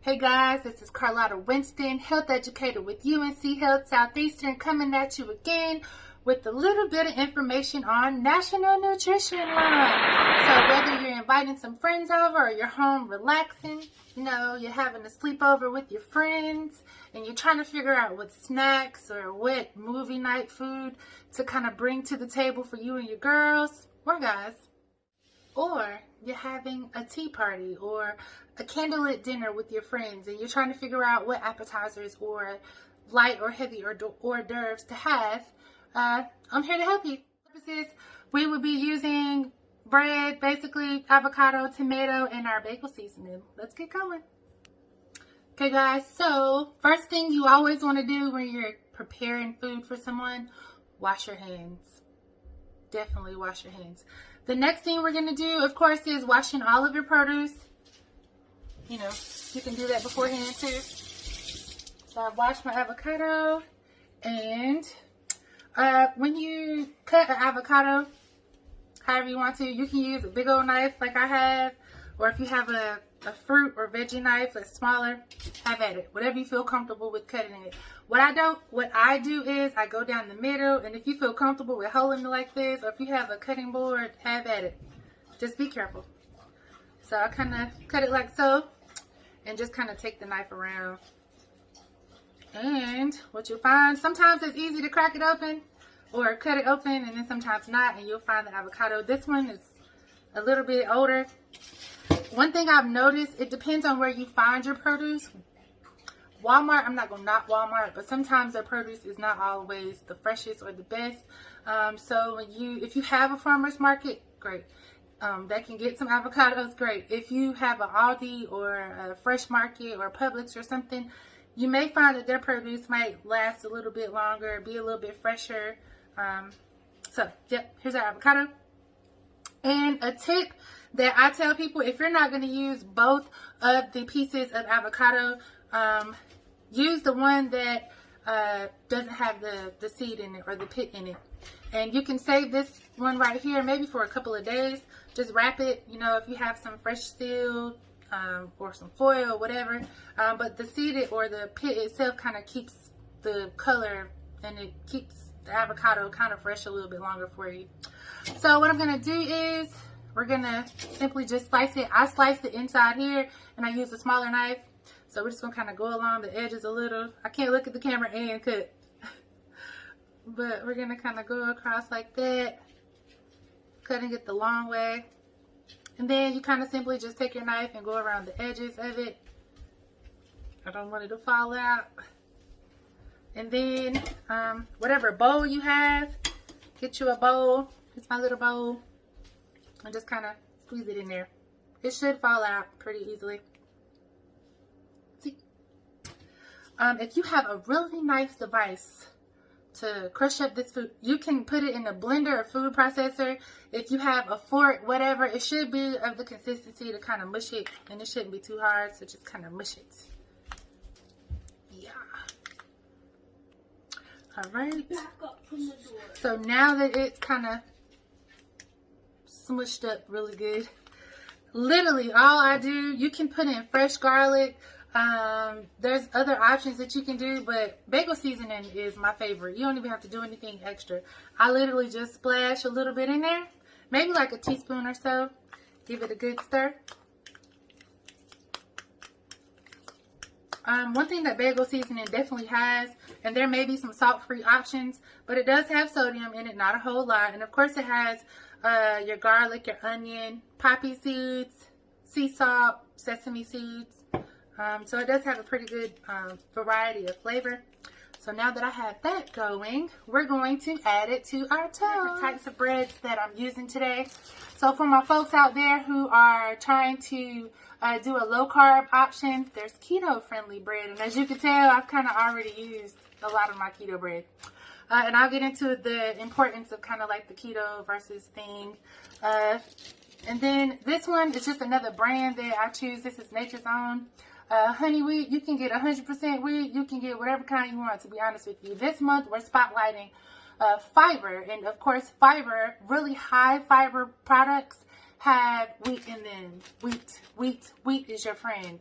Hey guys, this is Carlotta Winston, health educator with UNC Health Southeastern, coming at you again with a little bit of information on National Nutrition Month. So whether you're inviting some friends over or you're home relaxing, you're having a sleepover with your friends and you're trying to figure out what snacks or what movie night food to kind of bring to the table for you and your girls or guys. Or you're having a tea party or a candlelit dinner with your friends and you're trying to figure out what appetizers or light or heavy or hors d'oeuvres to have. I'm here to help you. We will be using bread, basically avocado, tomato, and our bagel seasoning. Let's get going. Okay guys, so first thing you always want to do when you're preparing food for someone, wash your hands. Definitely wash your hands. The next thing we're going to do, of course, is washing all of your produce. You can do that beforehand too. So I washed my avocado, and when you cut an avocado, however you want to, you can use a big old knife like I have, or if you have a fruit or veggie knife that's smaller, have at it. Whatever you feel comfortable with cutting it. What I do is I go down the middle, and if you feel comfortable with holding it like this, or if you have a cutting board, have at it. Just be careful. So I kind of cut it like so, and just kind of take the knife around. And what you'll find, sometimes it's easy to crack it open or cut it open, and then sometimes not, and you'll find the avocado. This one is a little bit older. One thing I've noticed, it depends on where you find your produce. Walmart, I'm not going to knock Walmart, but sometimes their produce is not always the freshest or the best. So if you have a farmer's market, great. That can get some avocados, great. If you have an Aldi or a Fresh Market or Publix or something, you may find that their produce might last a little bit longer, be a little bit fresher. Here's our avocado. And a tip that I tell people, if you're not going to use both of the pieces of avocado, use the one that doesn't have the seed in it or the pit in it. And you can save this one right here maybe for a couple of days. Just wrap it, if you have some fresh steel or some foil or whatever. But the seed or the pit itself kind of keeps the color, and it keeps the avocado kind of fresh a little bit longer for you. So what I'm going to do is we're going to simply just slice it. I sliced it inside here, and I used a smaller knife. So we're just going to kind of go along the edges a little. I can't look at the camera and cut. But we're going to kind of go across like that. Cutting it the long way. And then you kind of simply just take your knife and go around the edges of it. I don't want it to fall out. And then whatever bowl you have, get you a bowl. It's my little bowl. And just kind of squeeze it in there. It should fall out pretty easily. See? If you have a really nice device to crush up this food, you can put it in a blender or food processor. If you have a fork, whatever, it should be of the consistency to kind of mush it, and it shouldn't be too hard, so just kind of mush it. Yeah. All right. So now that it's kind of smushed up really good, literally all I do, you can put in fresh garlic. There's other options that you can do, but bagel seasoning is my favorite. You don't even have to do anything extra. I literally just splash a little bit in there, maybe like a teaspoon or so. Give it a good stir. One thing that bagel seasoning definitely has, and there may be some salt-free options, but it does have sodium in it, not a whole lot. And of course it has your garlic, your onion, poppy seeds, sea salt, sesame seeds. So it does have a pretty good variety of flavor. So now that I have that going, we're going to add it to our toast. Different types of breads that I'm using today. So for my folks out there who are trying to do a low carb option, there's keto friendly bread. And as you can tell, I've kind of already used a lot of my keto bread. And I'll get into the importance of kind of like the keto versus thing. And then this one is just another brand that I choose. This is Nature's Own. Honey wheat, you can get 100% wheat. You can get whatever kind you want, to be honest with you. This month, we're spotlighting fiber. And, of course, fiber, really high fiber products have wheat in them. Wheat is your friend.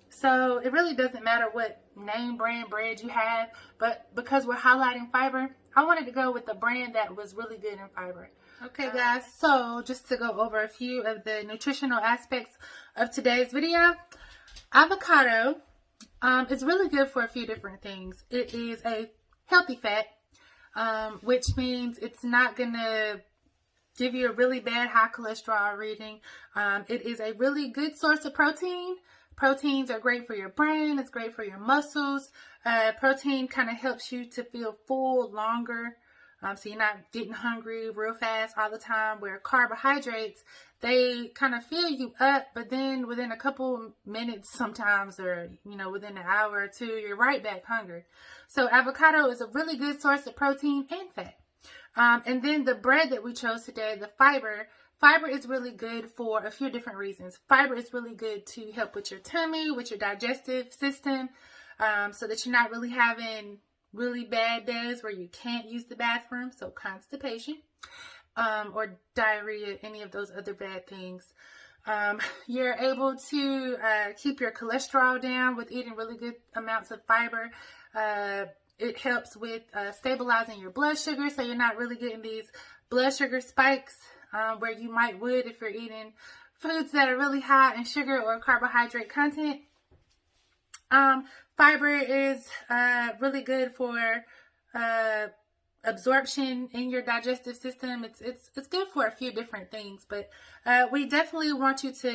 So it really doesn't matter what name brand bread you have, but because we're highlighting fiber, I wanted to go with the brand that was really good in fiber. Okay guys, so just to go over a few of the nutritional aspects of today's video. Avocado is really good for a few different things. It is a healthy fat, which means it's not gonna give you a really bad high cholesterol reading. It is a really good source of protein. Proteins are great for your brain. It's great for your muscles. Protein kind of helps you to feel full longer. So you're not getting hungry real fast all the time, where carbohydrates, they kind of fill you up, but then within a couple minutes sometimes, or, you know, within an hour or two, you're right back hungry. So avocado is a really good source of protein and fat. And then the bread that we chose today, the fiber is really good for a few different reasons. Fiber is really good to help with your tummy, with your digestive system, so that you're not really having really bad days where you can't use the bathroom, so constipation, or diarrhea, any of those other bad things. You're able to keep your cholesterol down with eating really good amounts of fiber. It helps with stabilizing your blood sugar, so you're not really getting these blood sugar spikes where you would if you're eating foods that are really high in sugar or carbohydrate content. Fiber is really good for absorption in your digestive system. It's good for a few different things, but we definitely want you to